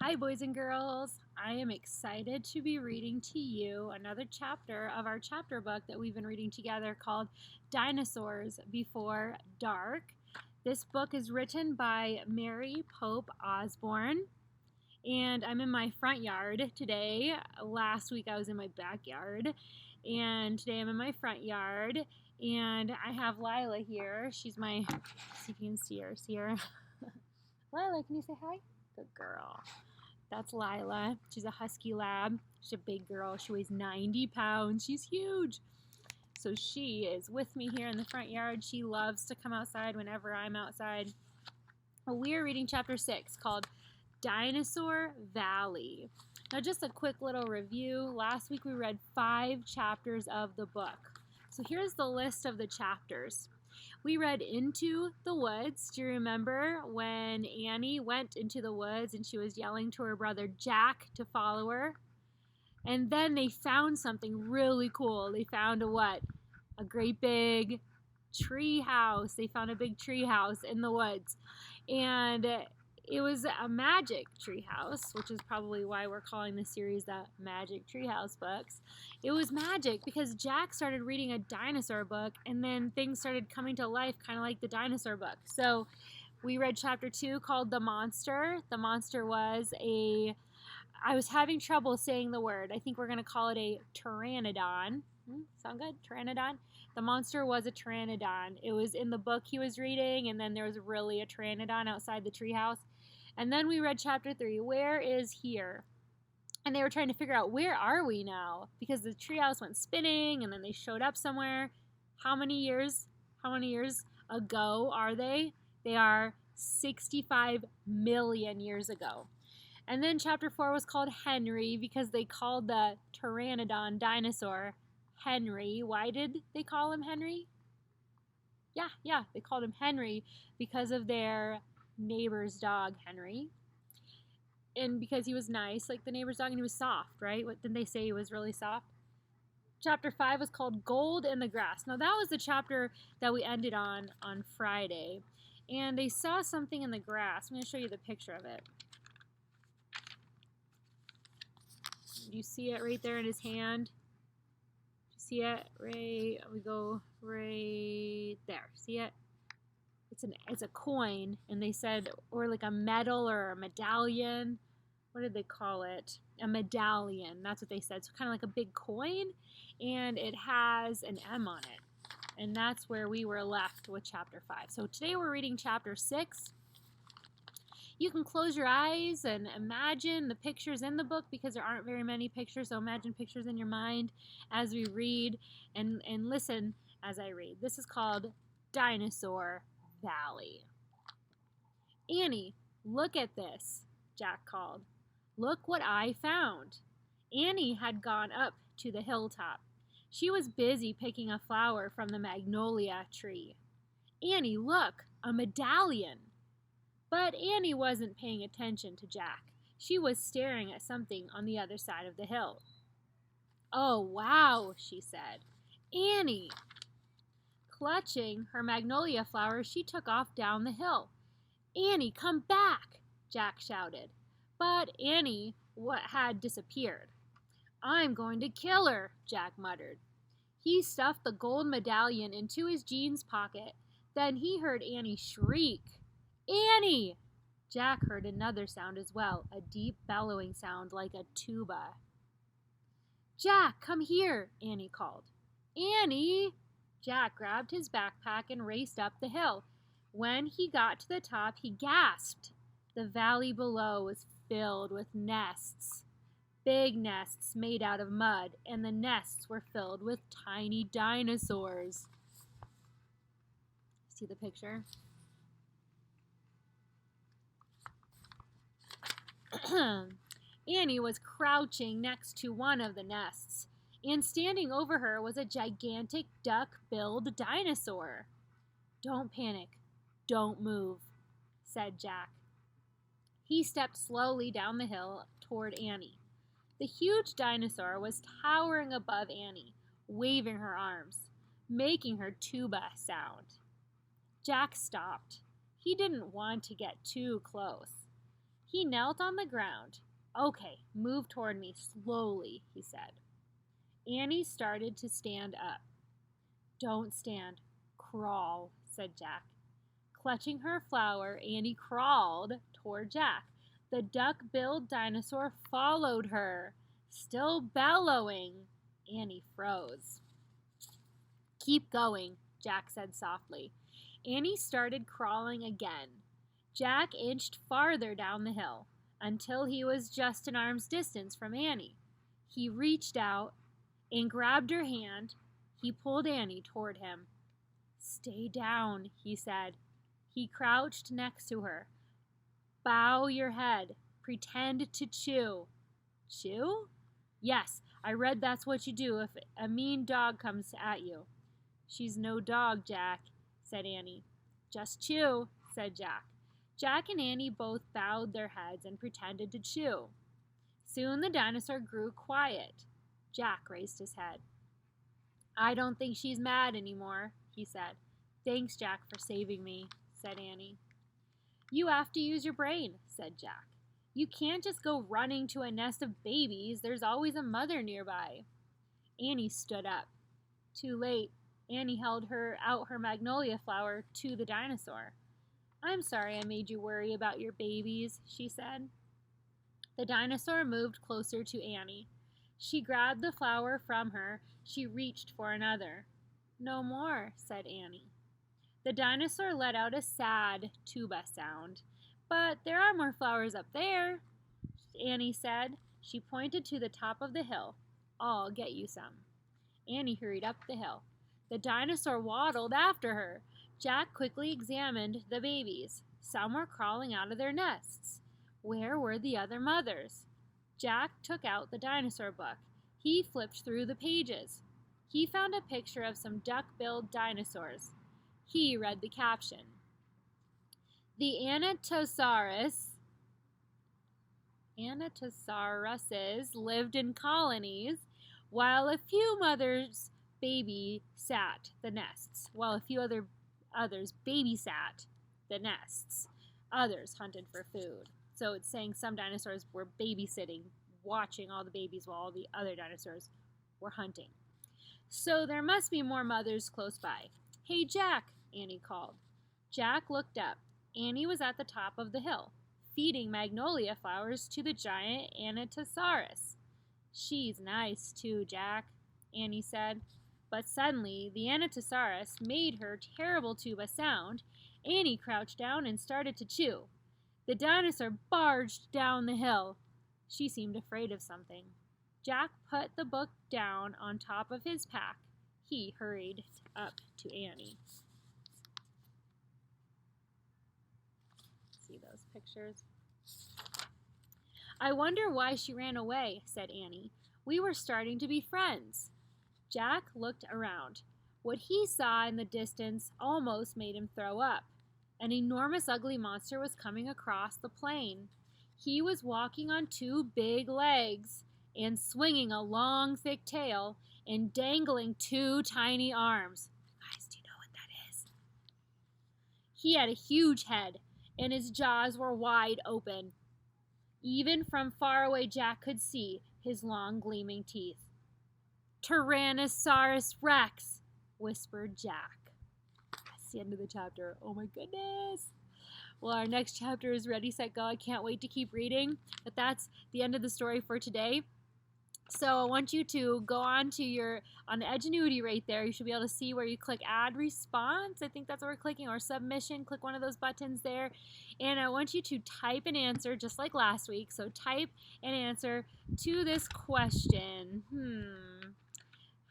Hi, boys and girls. I am excited to be reading to you another chapter of our chapter book that we've been reading together called Dinosaurs Before Dark. This book is written by Mary Pope Osborne, and I'm in my front yard today. Last week I was in my backyard, and today I'm in my front yard, and I have Lila here. She's my, see if you can see her. See her? Lila, can you say hi? Good girl. That's Lila. She's a husky lab. She's a big girl. She weighs 90 pounds. She's huge. So she is with me here in the front yard. She loves to come outside whenever I'm outside. We are reading chapter 6 called Dinosaur Valley. Now, just a quick little review. Last week we read 5 chapters of the book. So here's the list of the chapters. We read Into the Woods. Do you remember when Annie went into the woods and she was yelling to her brother Jack to follow her? And then they found something really cool. They found a what? A great big tree house. They found a big tree house in the woods. And it was a magic treehouse, which is probably why we're calling the series the Magic Treehouse books. It was magic because Jack started reading a dinosaur book, and then things started coming to life, kind of like the dinosaur book. So we read chapter 2 called The Monster. The monster was I was having trouble saying the word. I think we're going to call it a pteranodon. Sound good? Pteranodon? The monster was a pteranodon. It was in the book he was reading, and then there was really a pteranodon outside the treehouse. And then we read chapter 3, Where is Here? And they were trying to figure out, where are we now? Because the treehouse went spinning, and then they showed up somewhere. How many years ago are they? They are 65 million years ago. And then chapter 4 was called Henry because they called the pteranodon dinosaur Henry. Why did they call him Henry? Yeah, they called him Henry because of their neighbor's dog, Henry. And because he was nice, like the neighbor's dog, and he was soft, right? What didn't they say he was really soft? Chapter 5 was called Gold in the Grass. Now, that was the chapter that we ended on Friday. And they saw something in the grass. I'm going to show you the picture of it. You see it right there in his hand? See it? Right, we go right there. See it? It's a coin, and they said, or like a medal or a medallion. What did they call it? A medallion. That's what they said. So kind of like a big coin, and it has an M on it. And that's where we were left with chapter 5. So today we're reading chapter 6. You can close your eyes and imagine the pictures in the book because there aren't very many pictures, so imagine pictures in your mind as we read and listen as I read. This is called Dinosaur Valley. Annie, look at this, Jack called. Look what I found. Annie had gone up to the hilltop. She was busy picking a flower from the magnolia tree. Annie, look, a medallion. But Annie wasn't paying attention to Jack. She was staring at something on the other side of the hill. Oh, wow, she said. Annie! Clutching her magnolia flowers, she took off down the hill. Annie, come back, Jack shouted. But Annie had disappeared. I'm going to kill her, Jack muttered. He stuffed the gold medallion into his jeans pocket. Then he heard Annie shriek. Annie! Jack heard another sound as well, a deep bellowing sound like a tuba. Jack, come here, Annie called. Annie! Jack grabbed his backpack and raced up the hill. When he got to the top, he gasped. The valley below was filled with nests. Big nests made out of mud, and the nests were filled with tiny dinosaurs. See the picture? Annie was crouching next to one of the nests, and standing over her was a gigantic duck-billed dinosaur. Don't panic. Don't move, said Jack. He stepped slowly down the hill toward Annie. The huge dinosaur was towering above Annie, waving her arms, making her tuba sound. Jack stopped. He didn't want to get too close. He knelt on the ground. Okay, move toward me slowly, he said. Annie started to stand up. Don't stand. Crawl, said Jack. Clutching her flower, Annie crawled toward Jack. The duck-billed dinosaur followed her, still bellowing. Annie froze. Keep going, Jack said softly. Annie started crawling again. Jack inched farther down the hill until he was just an arm's distance from Annie. He reached out and grabbed her hand. He pulled Annie toward him. Stay down, he said. He crouched next to her. Bow your head. Pretend to chew. Chew? Yes, I read that's what you do if a mean dog comes at you. She's no dog, Jack, said Annie. Just chew, said Jack. Jack and Annie both bowed their heads and pretended to chew. Soon the dinosaur grew quiet. Jack raised his head. I don't think she's mad anymore, he said. Thanks, Jack, for saving me, said Annie. You have to use your brain, said Jack. You can't just go running to a nest of babies. There's always a mother nearby. Annie stood up. Too late. Annie held out her magnolia flower to the dinosaur. I'm sorry I made you worry about your babies, she said. The dinosaur moved closer to Annie. She grabbed the flower from her. She reached for another. No more, said Annie. The dinosaur let out a sad tuba sound. But there are more flowers up there, Annie said. She pointed to the top of the hill. I'll get you some. Annie hurried up the hill. The dinosaur waddled after her. Jack quickly examined the babies. Some were crawling out of their nests. Where were the other mothers? Jack took out the dinosaur book. He flipped through the pages. He found a picture of some duck-billed dinosaurs. He read the caption. The Anatosauruses lived in colonies, while a few mothers babysat the nests. Others babysat the nests. Others hunted for food. So it's saying some dinosaurs were babysitting, watching all the babies while all the other dinosaurs were hunting. So there must be more mothers close by. Hey, Jack, Annie called. Jack looked up. Annie was at the top of the hill, feeding magnolia flowers to the giant Anatosaurus. She's nice too, Jack, Annie said. But suddenly, the Anatosaurus made her terrible tuba sound. Annie crouched down and started to chew. The dinosaur barged down the hill. She seemed afraid of something. Jack put the book down on top of his pack. He hurried up to Annie. See those pictures? I wonder why she ran away, said Annie. We were starting to be friends. Jack looked around. What he saw in the distance almost made him throw up. An enormous ugly monster was coming across the plain. He was walking on two big legs and swinging a long, thick tail and dangling two tiny arms. Guys, do you know what that is? He had a huge head, and his jaws were wide open. Even from far away, Jack could see his long, gleaming teeth. Tyrannosaurus Rex, whispered Jack. That's the end of the chapter. Oh my goodness. Well, our next chapter is Ready, Set, Go. I can't wait to keep reading. But that's the end of the story for today. So I want you to go on the Edgenuity right there. You should be able to see where you click Add Response. I think that's what we're clicking, or Submission. Click one of those buttons there. And I want you to type an answer just like last week. So type an answer to this question.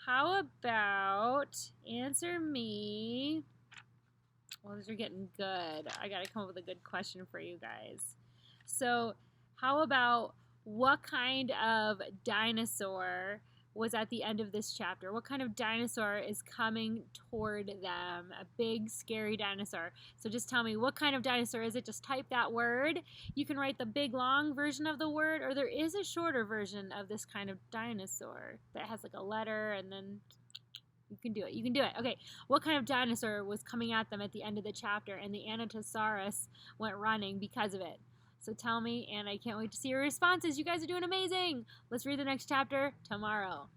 How about answer me? Well, these are getting good. I got to come up with a good question for you guys. So how about what kind of dinosaur was at the end of this chapter? What kind of dinosaur is coming toward them? A big, scary dinosaur. So just tell me, what kind of dinosaur is it? Just type that word. You can write the big, long version of the word, or there is a shorter version of this kind of dinosaur that has like a letter, and then you can do it. You can do it. Okay, what kind of dinosaur was coming at them at the end of the chapter, and the Anatosaurus went running because of it? So tell me, and I can't wait to see your responses. You guys are doing amazing. Let's read the next chapter tomorrow.